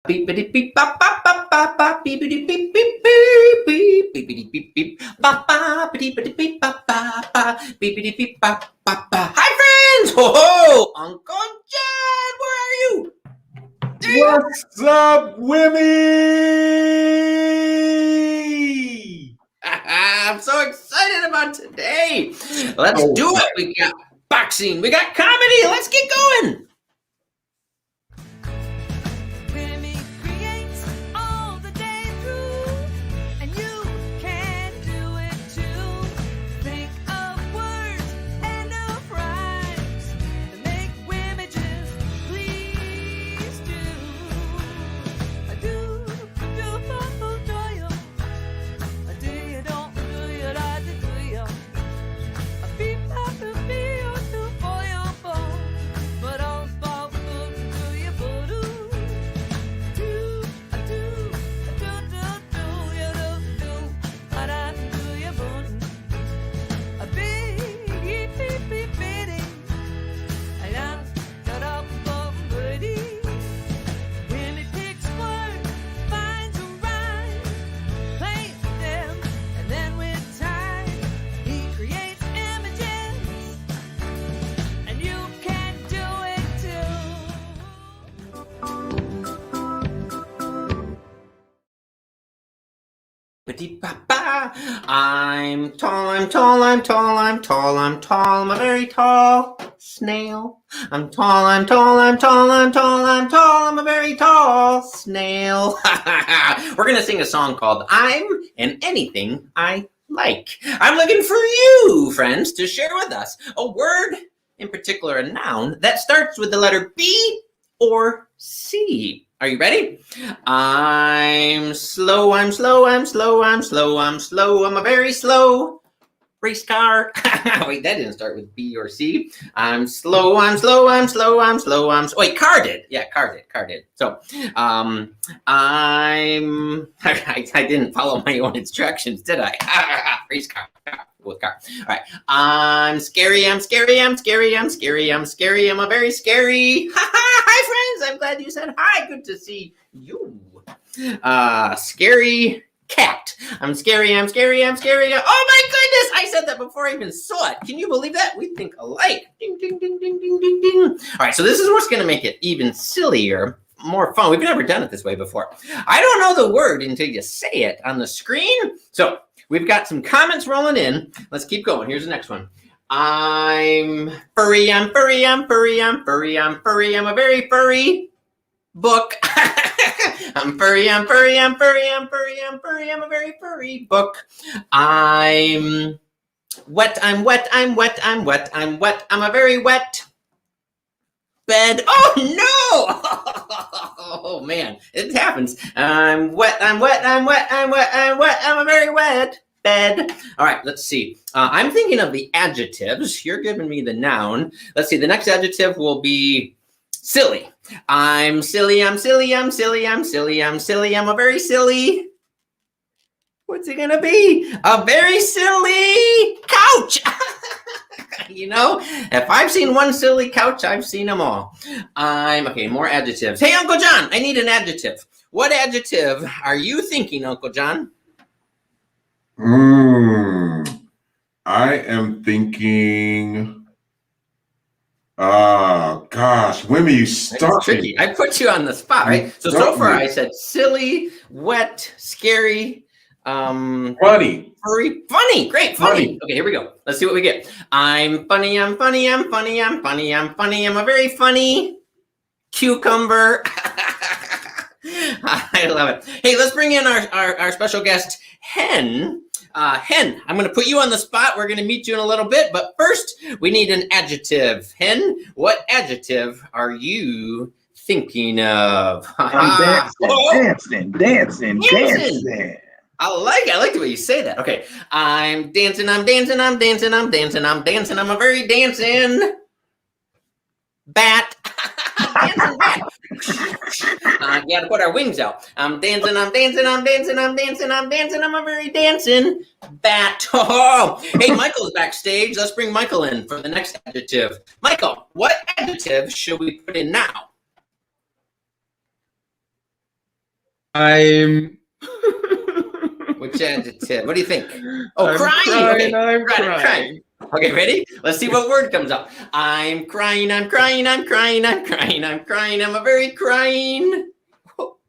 Beepity beep bop bop bop bop bop beepity beep beep beep beep beepity beep beep bop bop beepity beep bop bop bop beepity beep bop bop bop. Hi friends! Ho ho! Uncle Jon, where are you? There you are. What's up, Wimee? I'm so excited about today. Let's do it. We got boxing, we got comedy. Let's get going. I'm tall, I'm tall, I'm tall, I'm tall, I'm tall, I'm a very tall snail. I'm tall, I'm tall, I'm tall, I'm tall, I'm tall, I'm a very tall snail. We're gonna sing a song called I'm and Anything I Like. I'm looking for you, friends, to share with us a word, in particular a noun, that starts with the letter B or C. Are you ready? I'm slow, I'm slow, I'm slow, I'm slow, I'm slow, I'm a very slow race car. Wait, that didn't start with B or C. I'm slow, I'm slow, I'm slow, I'm slow, I'm slow. Wait, car did. Yeah, car did. So, I didn't follow my own instructions, did I? Race car. With car. All right. I'm scary, I'm scary, I'm scary, I'm scary, I'm scary, I'm a very scary. Hi, friends. I'm glad you said hi. Good to see you. Scary cat. I'm scary, I'm scary, I'm scary. Oh my goodness. I said that before I even saw it. Can you believe that? We think alike. Ding, ding, ding, ding, ding, ding, ding. All right. So this is what's going to make it even sillier, more fun. We've never done it this way before. I don't know the word until you say it on the screen. So we've got some comments rolling in. Let's keep going. Here's the next one. I'm furry, I'm furry, I'm furry, I'm furry, I'm furry, I'm a very furry book. I'm furry, I'm furry, I'm furry, I'm furry, I'm furry, I'm a very furry book. I'm wet, I'm wet, I'm wet, I'm wet, I'm wet, I'm a very wet bed. Oh no! Oh man, it happens. I'm wet, I'm wet, I'm wet, I'm wet, I'm wet, I'm a very wet bed. All right, let's see. I'm thinking of the adjectives. You're giving me the noun. Let's see. The next adjective will be silly. I'm silly, I'm silly, I'm silly, I'm silly, I'm silly, I'm a very silly. What's it gonna be? A very silly couch. You know, if I've seen one silly couch, I've seen them all. Okay, more adjectives. Hey, Uncle Jon, I need an adjective. What adjective are you thinking, Uncle Jon? I am thinking, gosh, Wimee, you stuck me. I put you on the spot, right? So far I said silly, wet, scary, funny. Furry, funny, great, funny. Okay, here we go. Let's see what we get. I'm funny, I'm funny, I'm funny, I'm funny, I'm funny, I'm a very funny cucumber. I love it. Hey, let's bring in our special guest, Hen. Hen, I'm going to put you on the spot. We're going to meet you in a little bit, but first we need an adjective. Hen, what adjective are you thinking of? I'm dancing. I like the way you say that. Okay, I'm dancing, I'm dancing, I'm dancing, I'm dancing, I'm dancing, I'm a very dancing bat. Dancing bat. You gotta put our wings out. I'm dancing, I'm dancing, I'm dancing, I'm dancing, I'm dancing, I'm a very dancing bat. Oh, hey, Michael's backstage. Let's bring Michael in for the next adjective. Michael, what adjective should we put in now? I'm. Which adjective? What do you think? Oh, I'm crying. Okay, I'm crying. Okay, ready? Let's see what word comes up. I'm crying. I'm crying. I'm crying. I'm crying. I'm crying. I'm a very crying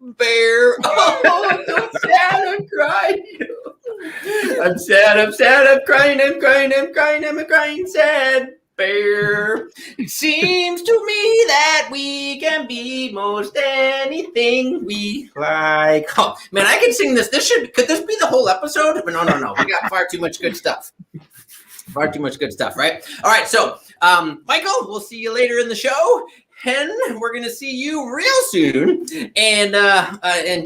bear. Oh, so sad. I'm crying. I'm sad. I'm sad. I'm crying. I'm crying. I'm crying. I'm a crying sad bear. It seems to me that we can be most anything we like. Oh man, I can sing this. Could this be the whole episode? But no. We got far too much good stuff. Far too much good stuff, right? All right, so Michael, we'll see you later in the show. Hen, we're gonna see you real soon. And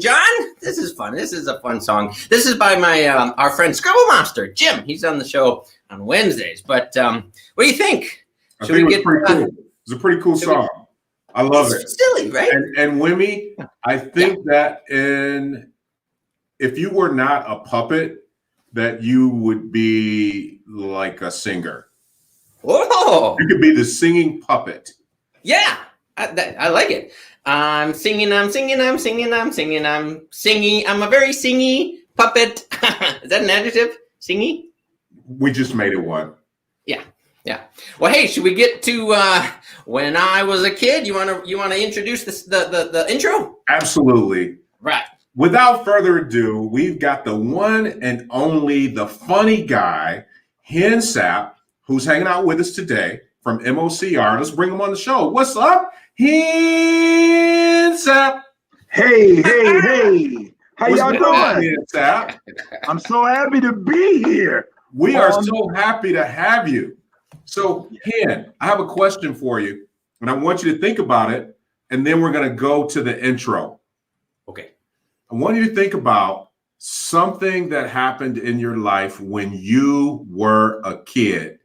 John, this is fun. This is a fun song. This is by my our friend Scrabble Monster, Jim. He's on the show on Wednesdays. But what do you think? I think it was pretty cool. It's a pretty cool song. I love it. Silly, right? And Wimee, I think that if you were not a puppet, that you would be like a singer. Oh, you could be the singing puppet. Yeah, I like it. I'm singing. I'm singing. I'm singing. I'm singing. I'm singing. I'm a very singy puppet. Is that an adjective? Singy? We just made it one. Yeah. Well, hey, should we get to when I was a kid? You wanna introduce the intro? Absolutely. Right. Without further ado, we've got the one and only, the funny guy, Hen Sap, who's hanging out with us today from MOCR. Let's bring him on the show. What's up, Hen Sap? Hey. How y'all doing? Hen Sap? I'm so happy to be here. We are so happy to have you. So, Hen, I have a question for you, and I want you to think about it, and then we're going to go to the intro. Okay. I want you to think about something that happened in your life when you were a kid.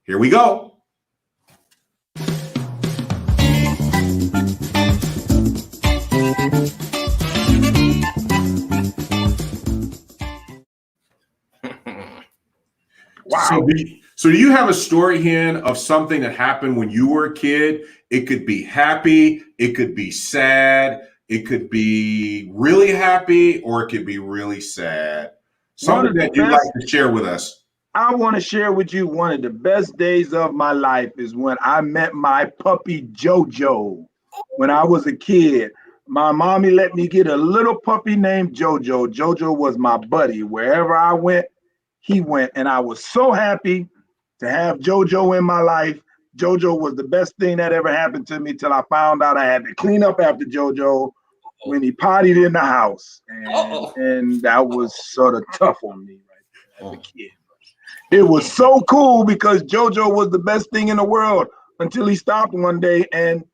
Here we go. Wow. So do you have a story, Hen, of something that happened when you were a kid? It could be happy, it could be sad, it could be really happy, or it could be really sad. Something that you'd like to share with us. I want to share with you one of the best days of my life is when I met my puppy JoJo. When I was a kid, my mommy let me get a little puppy named JoJo. JoJo was my buddy. Wherever I went, he went, and I was so happy to have JoJo in my life. JoJo was the best thing that ever happened to me till I found out I had to clean up after JoJo when he pottied in the house. And that was sort of tough on me right as a kid. It was so cool because JoJo was the best thing in the world until he stopped one day and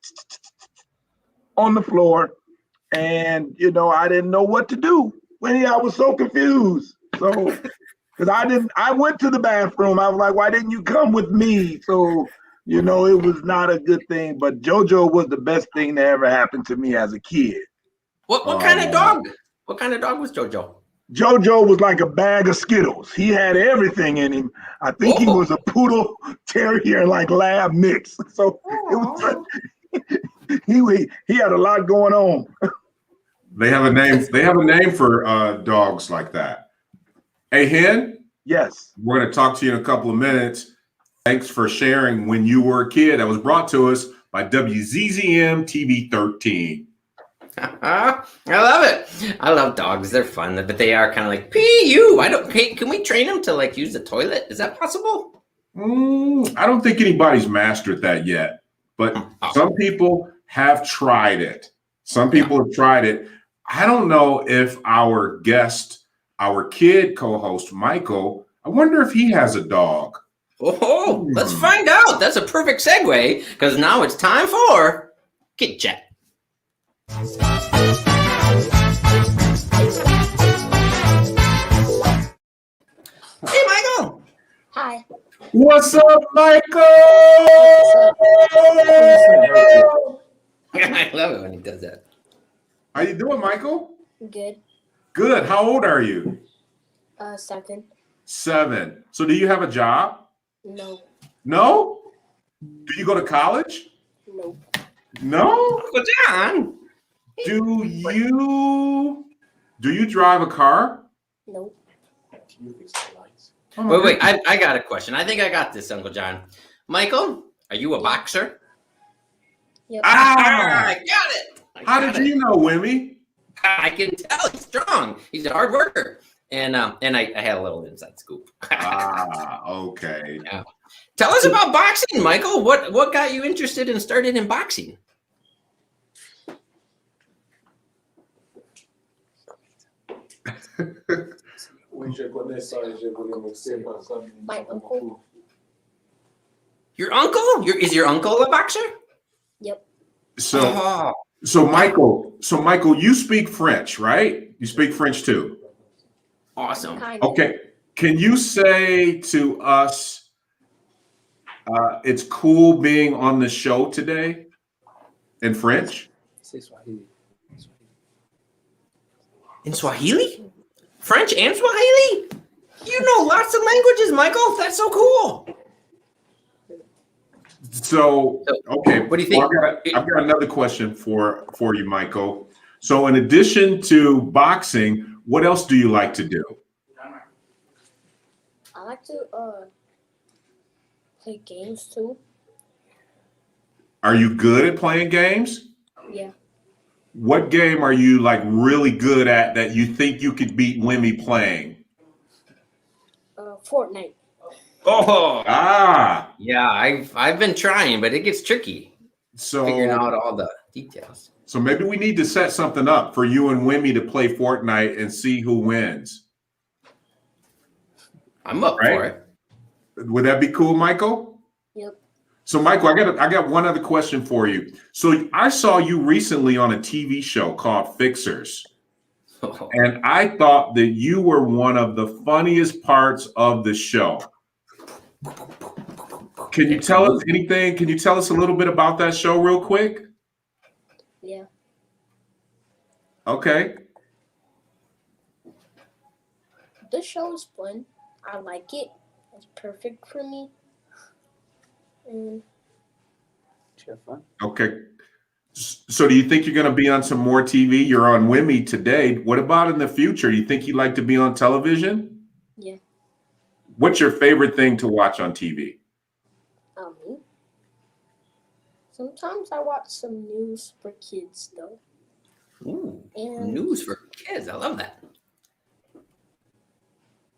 on the floor. And, I didn't know what to do. I was so confused. So, because I went to the bathroom. I was like, why didn't you come with me? So, it was not a good thing. But JoJo was the best thing that ever happened to me as a kid. What kind of dog? What kind of dog was JoJo? JoJo was like a bag of Skittles. He had everything in him. I think he was a poodle terrier, like lab mix. So it was he had a lot going on. They have a name. They have a name for dogs like that. Hey, Hen? Yes. We're going to talk to you in a couple of minutes. Thanks for sharing when you were a kid. That was brought to us by WZZM TV 13. I love it. I love dogs. They're fun, but they are kind of like P.U. Can we train them to use the toilet? Is that possible? I don't think anybody's mastered that yet, but some people have tried it. Some people have tried it. I don't know if our guest, our kid co-host, Michael, I wonder if he has a dog. Oh, let's find out. That's a perfect segue because now it's time for Kid Chat. Hey, Michael. Hi. What's up, Michael? I love it when he does that. How you doing, Michael? Good. Good. How old are you? 7. 7. So do you have a job? No. No? Do you go to college? No. No? Uncle Jon. Do you Do you drive a car? Nope. Oh, Wait, I got a question. I think I got this, Uncle John. Michael, are you a boxer? Yep. I got it. How did you know, Wimee? I can tell he's strong. He's a hard worker. And I had a little inside scoop. Okay. Yeah. Tell us about boxing, Michael. What got you interested and started in boxing? My uncle. Your uncle? Is your uncle a boxer? Yep. So Michael, you speak French, right? You speak French too. Awesome. Kind of. Okay. Can you say to us, it's cool being on the show today in French? In Swahili? French and Swahili? You know lots of languages, Michael. That's so cool. So, okay. What do you think? Well, I've got another question for you, Michael. So in addition to boxing, what else do you like to do? I like to play games too. Are you good at playing games? Yeah. What game are you like really good at that you think you could beat Wimee playing? Fortnite. Oh, Yeah, I've been trying, but it gets tricky figuring out all the details. So maybe we need to set something up for you and Wimee to play Fortnite and see who wins. I'm up for it. Would that be cool, Michael? Yep. So, Michael, I got one other question for you. So, I saw you recently on a TV show called Fixers, and I thought that you were one of the funniest parts of the show. Can you tell us anything? Can you tell us a little bit about that show real quick? Yeah. Okay. This show is fun. I like it. It's perfect for me. And Okay. So do you think you're going to be on some more TV? You're on Wimee today. What about in the future? Do you think you'd like to be on television? yeah. What's your favorite thing to watch on TV? Sometimes I watch some news for kids though. Ooh, And news for kids. I love that.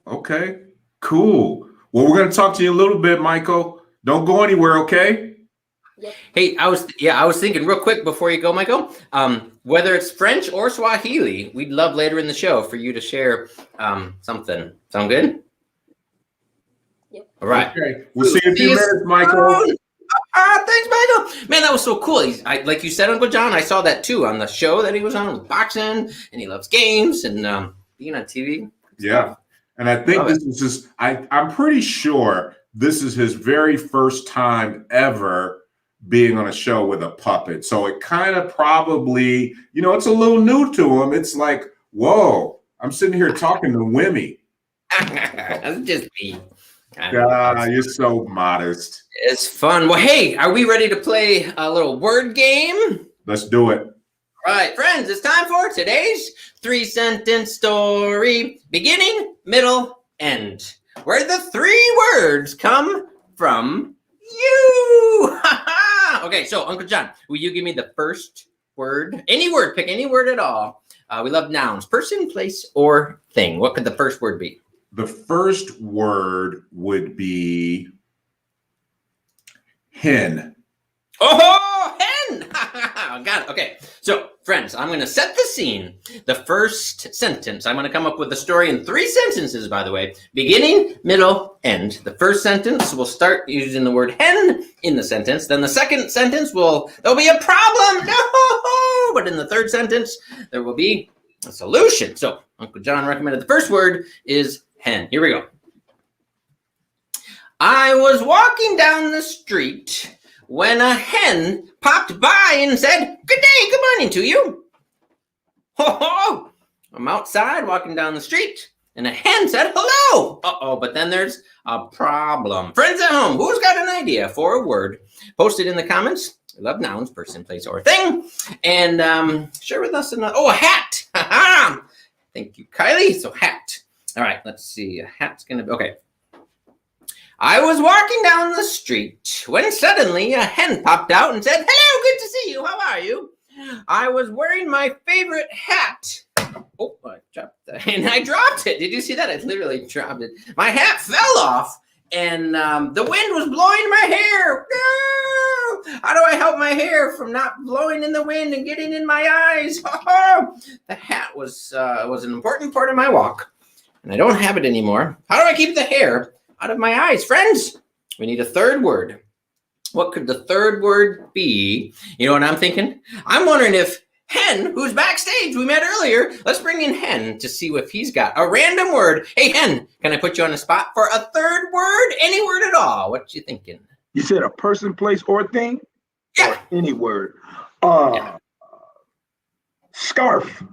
Okay, cool. Well, we're going to talk to you a little bit, Michael. Don't go anywhere, okay? Yep. Hey, I was thinking real quick before you go, Michael. Whether it's French or Swahili, we'd love later in the show for you to share something. Sound good? Yep. All right. Okay. We'll see you in a few minutes, Michael. Thanks, Michael. Man, that was so cool. Like you said, Uncle John, I saw that too on the show that he was on with boxing, and he loves games and being on TV. Yeah. And I think this is just, I'm pretty sure this is his very first time ever being on a show with a puppet. So it kind of probably, it's a little new to him. It's like, whoa, I'm sitting here talking to Wimee. That's just me. Yeah, you're so modest. It's fun. Well, hey, are we ready to play a little word game? Let's do it. All right, friends, it's time for today's 3-sentence story. Beginning, middle, end. Where the 3 words come from you. Okay, so Uncle John, will you give me the first word? Any word, pick any word at all. We love nouns, person, place, or thing. What could the first word be? The first word would be hen. Oh, hen! Got it. Okay. So, friends, I'm going to set the scene. The first sentence, I'm going to come up with a story in 3 sentences, by the way. Beginning, middle, end. The first sentence, we'll start using the word hen in the sentence. Then the second sentence, there'll be a problem. No! But in the third sentence, there will be a solution. So, Uncle John recommended the first word is hen. Here we go. I was walking down the street when a hen popped by and said, "Good day, good morning to you." Ho ho! I'm outside walking down the street, and a hen said, "Hello." Uh-oh, but then there's a problem. Friends at home, who's got an idea for a word? Post it in the comments. I love nouns, person, place, or thing. And share with us a hat. Ha-ha! ready? So hat. All right, let's see. A hat's going to be, okay. I was walking down the street when suddenly a hen popped out and said, hello, good to see you. How are you? I was wearing my favorite hat. Oh, I dropped that. And I dropped it. Did you see that? I literally dropped it. My hat fell off and the wind was blowing my hair. No! How do I help my hair from not blowing in the wind and getting in my eyes? The hat was an important part of my walk and I don't have it anymore. How do I keep the hair out of my eyes? Friends, we need a third word. What could the third word be? You know what I'm thinking? I'm wondering if Hen, who's backstage, we met earlier, let's bring in Hen to see if he's got a random word. Hey, Hen, can I put you on the spot for a third word? Any word at all? What you thinking? You said a person, place, or thing? Yeah. Or any word. Scarf.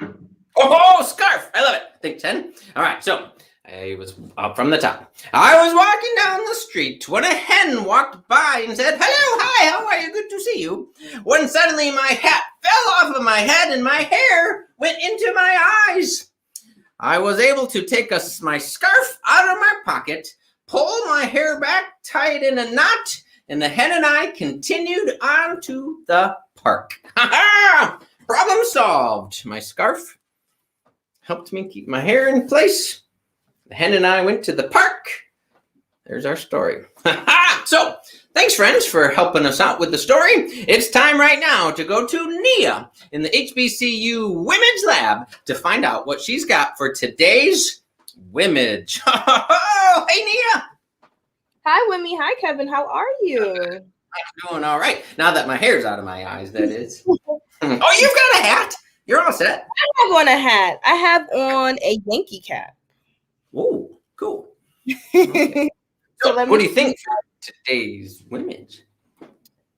Oh, scarf. I love it. Think 10. All right, so I was up from the top. I was walking down the street when a hen walked by and said, hello, hi, how are you? Good to see you. When suddenly my hat fell off of my head and my hair went into my eyes. I was able to take my scarf out of my pocket, pull my hair back, tie it in a knot, and the hen and I continued on to the park. Problem solved. My scarf helped me keep my hair in place. The hen and I went to the park. There's our story. So, thanks, friends, for helping us out with the story. It's time right now to go to Nia in the HBCU Wimage Lab to find out what she's got for today's Wimage. Hey, Nia. Hi, Wimee. Hi, Kevin. How are you? I'm doing all right. Now that my hair's out of my eyes, that is. Oh, you've got a hat. You're all set. I have on a hat. I have on a Yankee cap. Oh, cool. Okay. So what do you think for today's Wimage?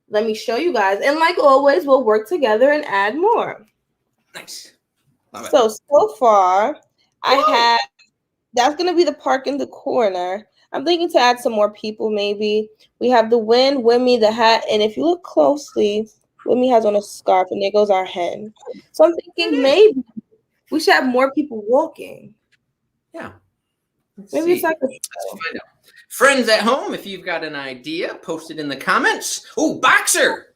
Let me show you guys. And like always, we'll work together and add more. Nice. Love it. So far, I have, that's going to be the park in the corner. I'm thinking to add some more people, maybe. We have the wind, Wimee, the hat, and if you look closely, Wimee has on a scarf, and there goes our hen. So I'm thinking maybe we should have more people walking. Yeah. Maybe it's like Let's find out. Friends at home, if you've got an idea, post it in the comments. Oh, boxer.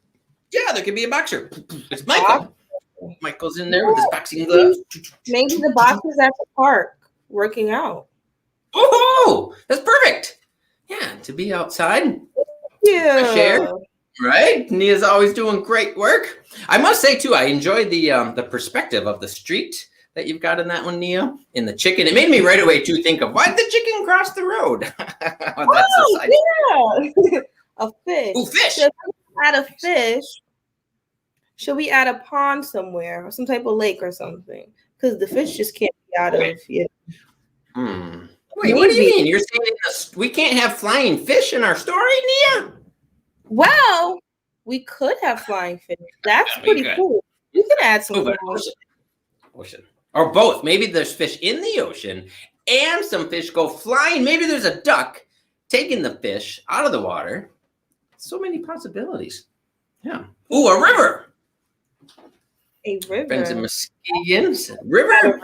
Yeah, there could be a boxer. It's Michael. Michael's in there with his boxing gloves. Maybe the boxer's at the park working out. Oh, that's perfect. Yeah, to be outside. Yeah. Fresh air, right? Nia's always doing great work. I must say, too, I enjoyed the perspective of the street that you've got in that one, Nia, in the chicken. It made me right away, too, think of, why did the chicken cross the road? Yeah. A fish. Oh, fish. So if we add a fish, should we add a pond somewhere or some type of lake or something? Because the fish just can't be out of it. Wait, what do you mean? You're saying we can't have flying fish in our story, Nia? Well, we could have flying fish. That's pretty cool. You can add some ocean. Or both. Maybe there's fish in the ocean and some fish go flying. Maybe there's a duck taking the fish out of the water. So many possibilities. Yeah. Ooh, a river. A river. Friends in Muskegon. River.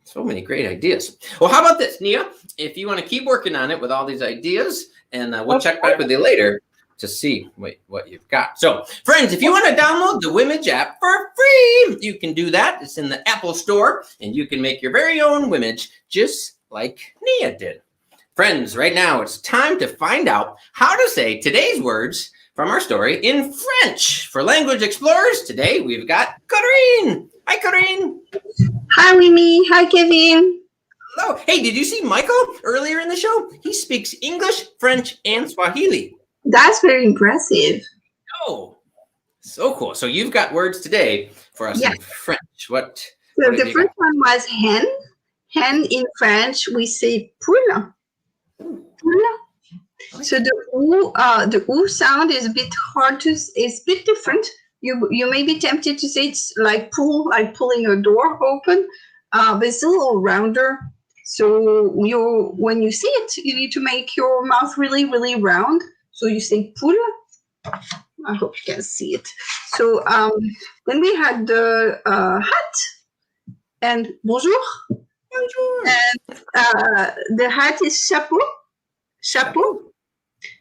So many great ideas. Well, how about this, Nia? If you want to keep working on it with all these ideas, and we'll check back with you later to see what you've got. So, friends, if you want to download the Wimage app for free, you can do that. It's in the Apple Store, and you can make your very own Wimage just like Nia did. Friends, right now it's time to find out how to say today's words from our story in French. For Language Explorers, today we've got Corinne. Hi, Corinne. Hi, Wimee. Hi, Kevin. Hello. Hey, did you see Michael earlier in the show? He speaks English, French, and Swahili. That's very impressive. Oh, so cool. So you've got words today for us in French. What The first one was hen. Hen in French, we say poule. Poule. So the oo sound is a bit hard to. It's a bit different. You may be tempted to say it's like pull, like pulling a door open, but it's a little rounder. So when you see it, you need to make your mouth really, really round. So you say poule. I hope you can see it. So then we had the hat and bonjour. Bonjour. And the hat is chapeau. Chapeau.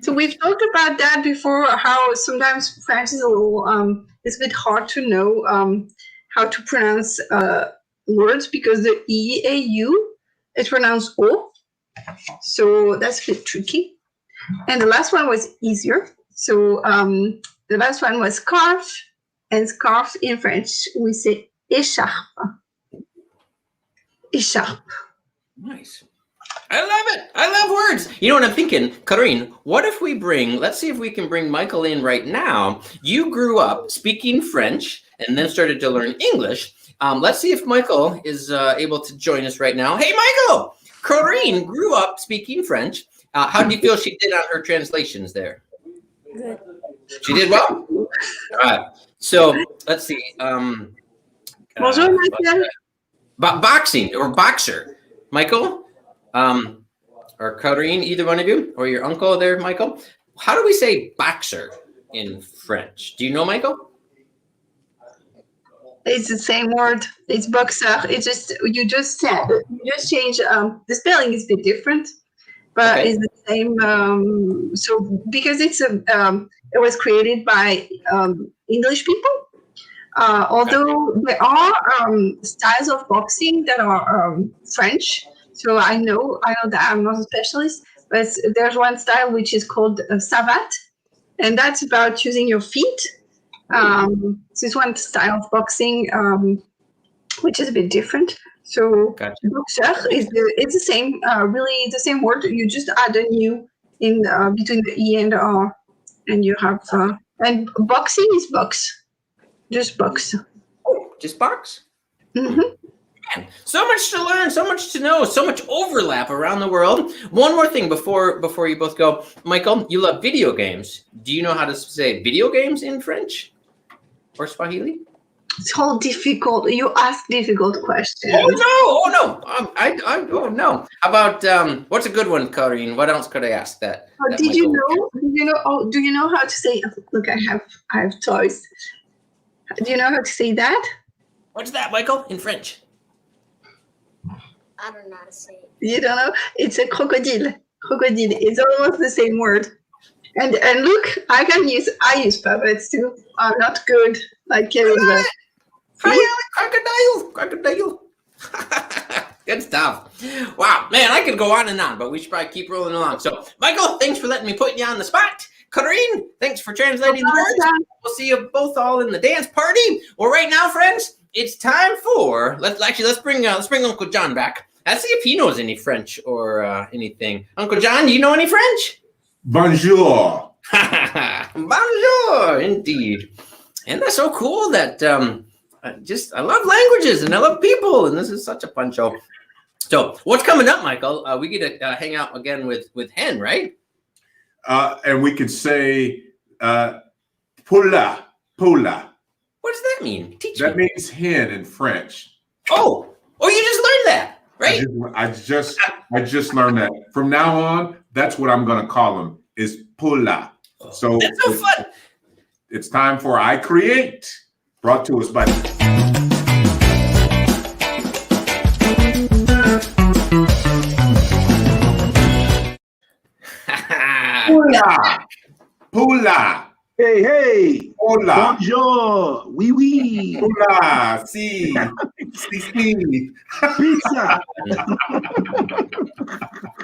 So we've talked about that before, how sometimes French is a little, it's a bit hard to know how to pronounce words because the E-A-U is pronounced O. So that's a bit tricky. And the last one was easier. So the last one was scarf. And scarf in French, we say écharpe. Écharpe. Nice. I love it. I love words. You know what I'm thinking, Karine? What if we let's see if we can bring Michael in right now. You grew up speaking French and then started to learn English. Let's see if Michael is able to join us right now. Hey, Michael! Karine grew up speaking French. How do you feel she did on her translations there? Good. She did well? All right. So let's see. Bonjour, Michael. Boxing or boxer. Michael? Or Karine, either one of you, or your uncle there, Michael. How do we say boxer in French? Do you know, Michael? It's the same word. It's boxer. It's just you just change. The spelling is a bit different, but Okay. it's the same. So because it was created by English people. Although there are styles of boxing that are French. So I know that I'm not a specialist, but there's one style which is called savate, and that's about using your feet. This is one style of boxing, which is a bit different. So Gotcha. boxer it's the same, really the same word. You just add a new in between the E and the R, and you have and boxing is box, just box. Oh, just box? Mm-hmm. Man, so much to learn, so much to know, so much overlap around the world. One more thing before you both go. Michael, you love video games. Do you know how to say video games in French or Swahili? It's all difficult. You ask difficult questions. Oh no! Oh no! How about what's a good one, Karine? What else could I ask that? that Did you Michael- know? Do you know? Oh, do you know how to say? Look, I have toys. Do you know how to say that? What's that, Michael, in French? I don't know how to say it. You don't know? It's a crocodile. Crocodile. It's almost the same word. And look, I use puppets too. I'm not good like Kevin. But Crocodile. Good stuff. Wow, man, I could go on and on, but we should probably keep rolling along. So, Michael, thanks for letting me put you on the spot. Karine, thanks for translating the words. We'll see you both all in the dance party. Well, right now, friends, it's time for let's bring Uncle Jon back. Let's see if he knows any French or anything. Uncle Jon, do you know any French? Bonjour. Bonjour, indeed. And that's so cool that I love languages and I love people, and this is such a fun show. So what's coming up, Michael? We get to hang out again with Hen, right? And we could say poula. Poula. What does that mean? Teach That me. means hen in French. Oh, you just learned that, right? I just learned that. From now on, that's what I'm going to call him is poula. So That's so fun. it's time for I Create, brought to us by Poula. Poula. Hey, Hola. bonjour, oui, oui, Hola. Si. Si. pizza.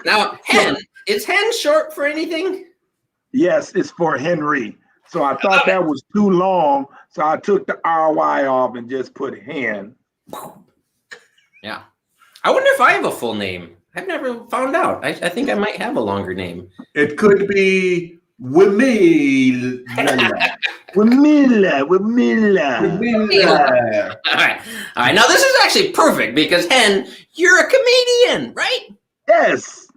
Now, Hen, is Hen short for anything? Yes, it's for Henry. So I thought that was too long, so I took the RY off and just put hen. Yeah. I wonder if I have a full name. I've never found out. I think I might have a longer name. It could be Wimee. Wimila. All right. Now this is actually perfect because Hen, you're a comedian, right? Yes.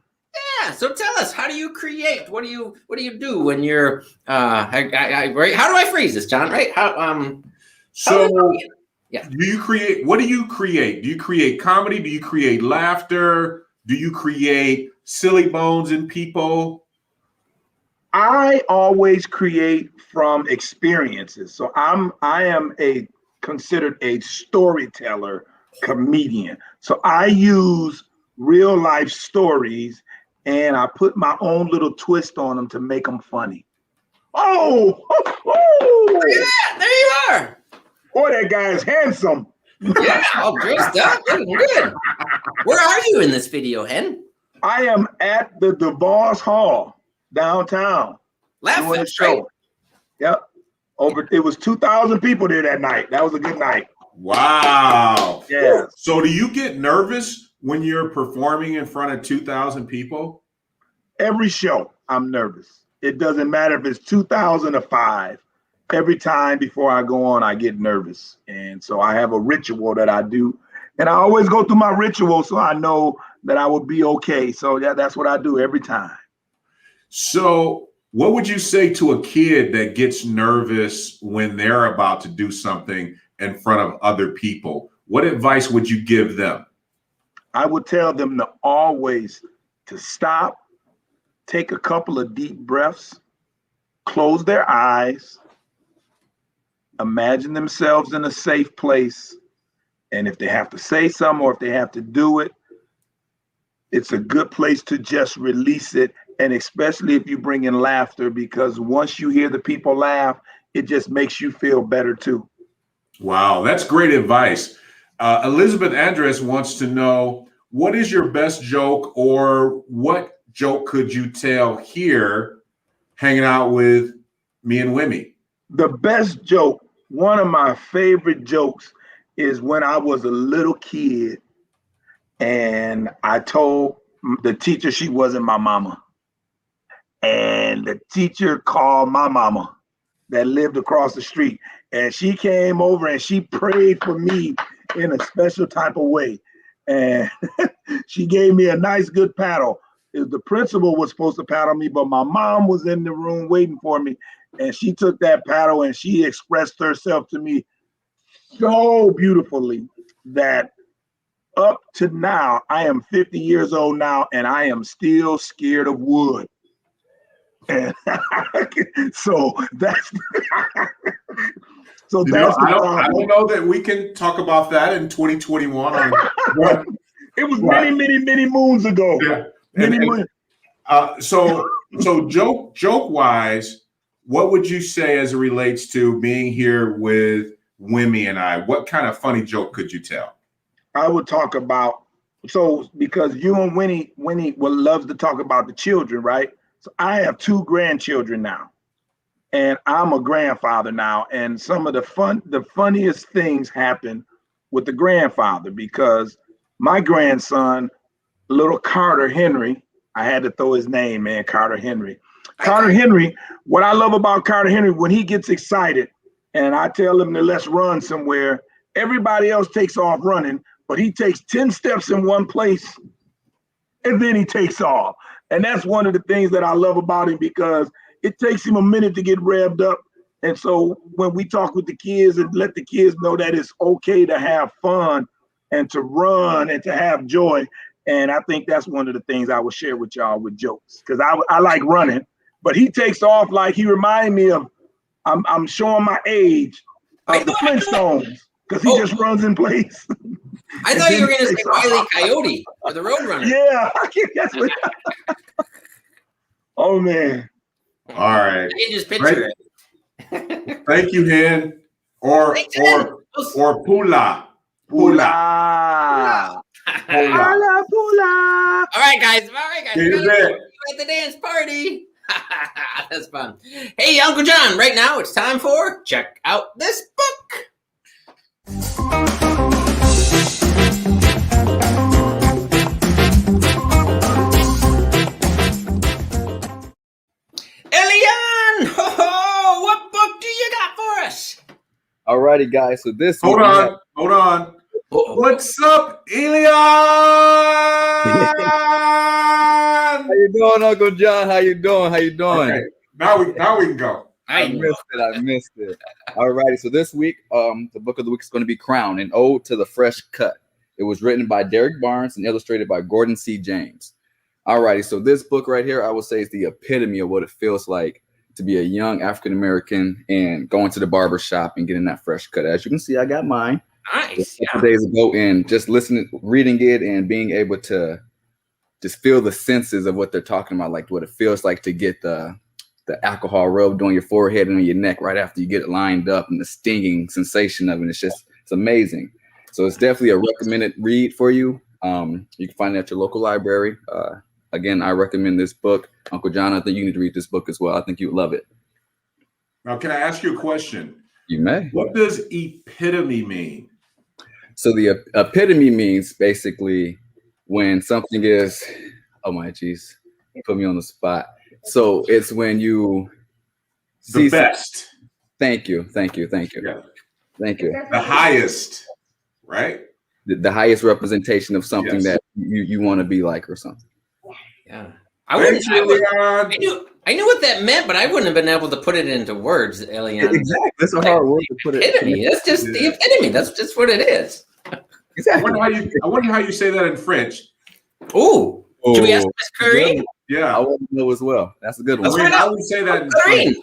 Yeah. So tell us, how do you create? What do you do when you're? Right? How do I phrase this, Jon? Right? So, Yeah. do you create? What do you create? Do you create comedy? Do you create laughter? Do you create silly bones in people? I always create from experiences. So I am considered a storyteller comedian. So I use real life stories and I put my own little twist on them to make them funny. Oh, Look at that. There you are. boy, that guy is handsome. Yeah, all dressed up. Looking good. Where are you in this video, Hen? I am at the DeVos Hall downtown Laugh doing a Fest, show. right? Yep. It was 2,000 people there that night. That was a good night. Wow. Yeah. So do you get nervous when you're performing in front of 2,000 people? Every show, I'm nervous. It doesn't matter if it's 2,000 or 5. Every time before I go on, I get nervous. And so I have a ritual that I do. And I always go through my ritual so I know that I will be okay. So yeah, that's what I do every time. So what would you say to a kid that gets nervous when they're about to do something in front of other people? What advice would you give them? I would tell them to always to stop, take a couple of deep breaths, close their eyes, imagine themselves in a safe place. And if they have to say something or if they have to do it, it's a good place to just release it. And especially if you bring in laughter, because once you hear the people laugh, it just makes you feel better too. Wow, that's great advice. Elizabeth Andres wants to know, what is your best joke, or what joke could you tell here hanging out with me and Wimee? The best joke, one of my favorite jokes, is when I was a little kid and I told the teacher she wasn't my mama. And the teacher called my mama that lived across the street. And she came over and she prayed for me in a special type of way. And she gave me a nice, good paddle. The principal was supposed to paddle me, but my mom was in the room waiting for me. And she took that paddle and she expressed herself to me so beautifully that up to now, I am 50 years old now, and I am still scared of wood. And so that's so that's I don't know that we can talk about that in 2021. It was many moons ago. Yeah. So joke wise, what would you say as it relates to being here with Wimee and I? What kind of funny joke could you tell? I would talk about, so because you and Winnie loves to talk about the children, right? So I have 2 grandchildren now, and I'm a grandfather now. And some of the funniest things happen with the grandfather, because my grandson, little Carter Henry, I had to throw his name, man, Carter Henry. Carter Henry, what I love about Carter Henry, when he gets excited and I tell him to let's run somewhere, everybody else takes off running, but he takes 10 steps in one place and then he takes off. And that's one of the things that I love about him, because it takes him a minute to get revved up. And so when we talk with the kids and let the kids know that it's okay to have fun and to run and to have joy. And I think that's one of the things I would share with y'all with jokes, because I like running, but he takes off like he reminded me of, I'm showing my age, the Flintstones, because he just runs in place. I thought you were going to say Wile E. Coyote or the Roadrunner. Yeah, that's what. Oh man! All right. I can just picture it. Thank you, Hen, or Pula. Pula. All right, guys. We're at the dance party. That's fun. Hey, Uncle Jon, right now it's time for Check Out This Book. Elian, what book do you got for us? Alrighty, guys. So this hold on. What's up, Elian? How you doing, Uncle Jon? How you doing? Okay. Now we can go. I missed it. Alrighty. So this week, the book of the week is going to be Crown, an ode to the fresh cut. It was written by Derek Barnes and illustrated by Gordon C. James. Alrighty. So this book right here, I would say, is the epitome of what it feels like to be a young African American and going to the barber shop and getting that fresh cut. As you can see, I got mine. Nice. A couple days ago, and just listening, reading it, and being able to just feel the senses of what they're talking about, like what it feels like to get the alcohol rubbed on your forehead and on your neck right after you get it lined up, and the stinging sensation of it. It's amazing. So it's definitely a recommended read for you. You can find it at your local library. Again, I recommend this book. Uncle Jon, I think you need to read this book as well. I think you would love it. Now, can I ask you a question? You may. What does epitome mean? So the epitome means basically when something is, oh my geez, put me on the spot. So it's when you The best. Thank you. Yeah. Thank you. The highest, right? The highest representation of something that you want to be like or something. Yeah. I I knew what that meant, but I wouldn't have been able to put it into words, Elian. Exactly. That's a hard word to put it. Epitome. That's just the epitome. That's just what it is. Exactly. I wonder how you say that in French. Ooh. Can we ask Miss Curry? Yeah. I want to know as well. That's a good one. I would say that in Curry. French.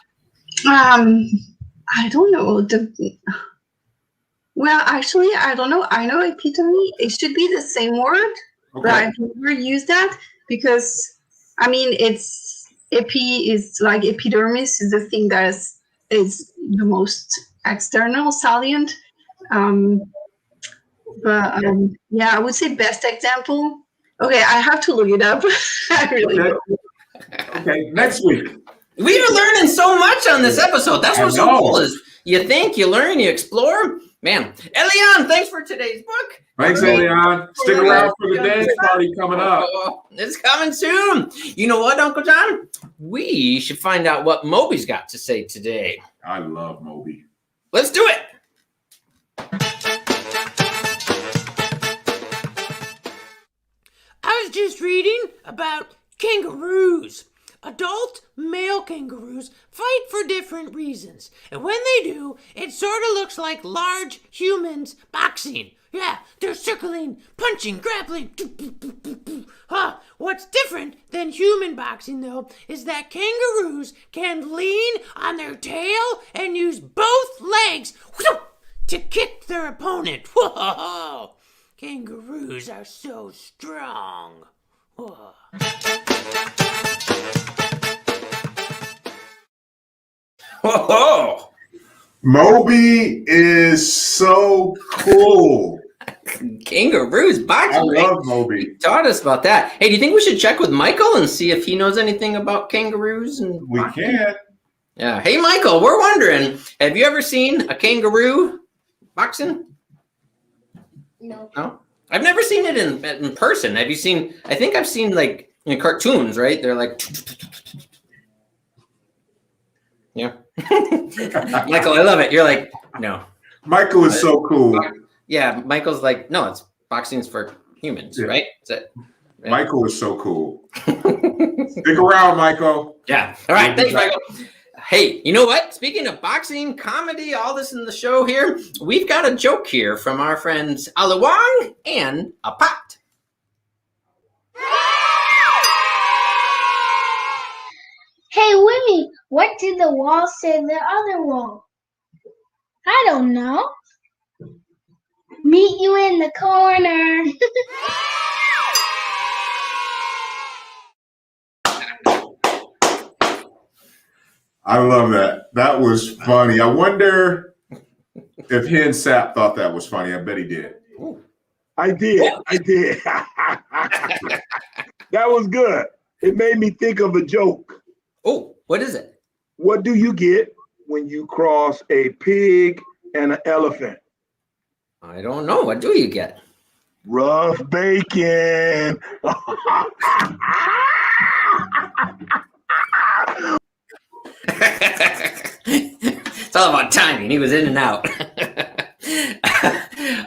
I don't know. Well, actually, I don't know. I know epitome. It should be the same word, but I've never used that because, I mean, epi is like epidermis is the thing that is the most external salient. But yeah, I would say best example. Okay, I have to look it up. I really don't. Okay, next week. We were learning so much on this episode. That's what's so cool is you think, you learn, you explore. Man, Elian, thanks for today's book. Thanks, Elian. Stick around for the dance party coming up. It's coming soon. You know what, Uncle Jon? We should find out what Moby's got to say today. I love Moby. Let's do it. I was just reading about kangaroos. Adult male kangaroos fight for different reasons. And when they do, it sort of looks like large humans boxing. Yeah, they're circling, punching, grappling. What's different than human boxing, though, is that kangaroos can lean on their tail and use both legs to kick their opponent. Whoa! Kangaroos are so strong. Whoa. Whoa! Moby is so cool. Kangaroos boxing. I love Moby. He taught us about that. Hey, do you think we should check with Michael and see if he knows anything about kangaroos? And We can. Yeah. Hey, Michael, we're wondering, have you ever seen a kangaroo boxing? No. No? I've never seen it in person. Have you seen? I think I've seen like in cartoons, right? They're like, yeah. Michael, I love it. You're like, no. Michael is so cool. Yeah, Michael's like, no, it's boxing's for humans, right? Is it? Right? Michael is so cool. Stick around, Michael. Yeah. All right. Thanks, Michael. Hey, you know what? Speaking of boxing, comedy, all this in the show here, we've got a joke here from our friends Alawang and Apat. Hey, Wimee, what did the wall say to the other wall? I don't know. Meet you in the corner. I love that. That was funny. I wonder if Hen Sap thought that was funny. I bet he did. I did. That was good. It made me think of a joke. Oh, what is it? What do you get when you cross a pig and an elephant? I don't know. What do you get? Rough bacon. It's all about timing. He was in and out.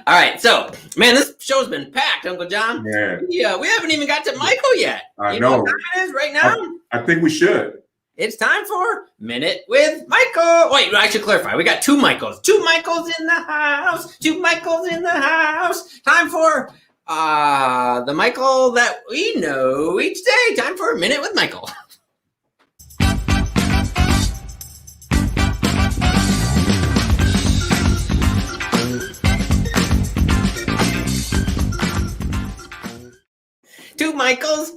All right. So, man, this show's been packed, Uncle Jon. Yeah. We haven't even got to Michael yet. I you know. What time it is right now? I think we should. It's time for Minute with Michael. Wait, I should clarify. We got two Michaels. Two Michaels in the house. Two Michaels in the house. Time for the Michael that we know each day. Time for Minute with Michael. Two Michaels.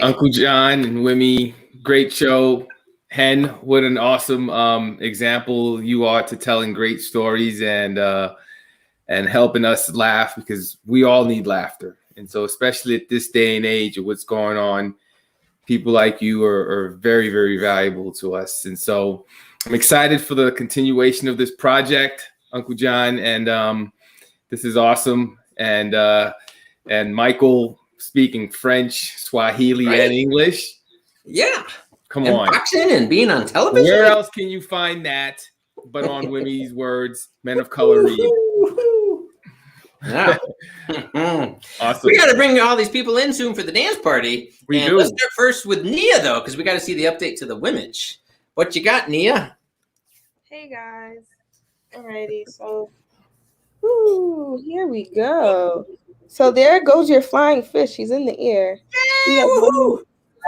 Uncle Jon and Wimee, great show. Hen, what an awesome example you are to telling great stories and helping us laugh, because we all need laughter. And so especially at this day and age of what's going on, people like you are very, very valuable to us. And so I'm excited for the continuation of this project, Uncle Jon, and this is awesome. And Michael speaking French, Swahili, Right. and English. Yeah. Come And on. boxing and being on television. Where else can you find that but on Wimee's Words, Men of Color Read? Yeah. Awesome. We got to bring all these people in soon for the dance party. We and do. Let's start first with Nia, though, because we got to see the update to the Wimage. What you got, Nia? Hey guys. Alrighty, so here we go. So there goes your flying fish. She's in the air. We have the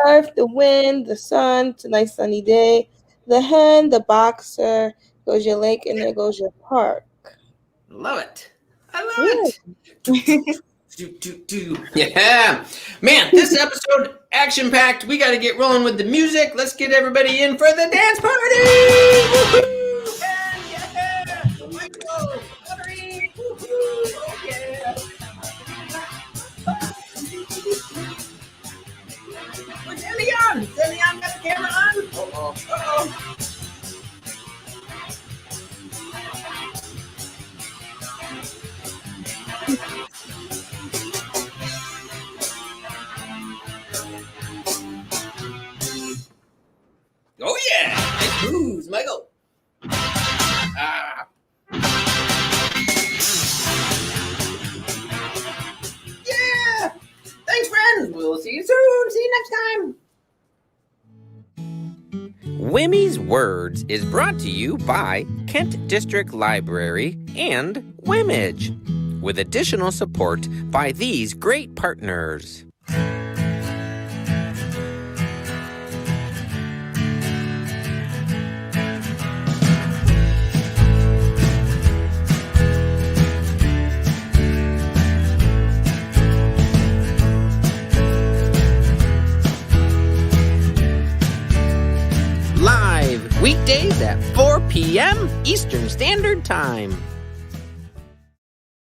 earth, the wind, the sun. It's a nice sunny day. The hen, the boxer. Goes your lake, and there goes your park. Love it. I love it. Yeah. Man, this episode, action-packed. We got to get rolling with the music. Let's get everybody in for the dance party. Woo-hoo! Yeah. Michael, Hillary, woo-hoo! Oh, yeah. What's Elion? Is Elion got the camera on? Uh-oh. Oh yeah! Nice moves, Michael. Ah. Yeah! Thanks, friends. We'll see you soon. See you next time. Wimee's Words is brought to you by Kent District Library and Wimage, with additional support by these great partners. Live weekdays at 4 p.m. Eastern Standard Time.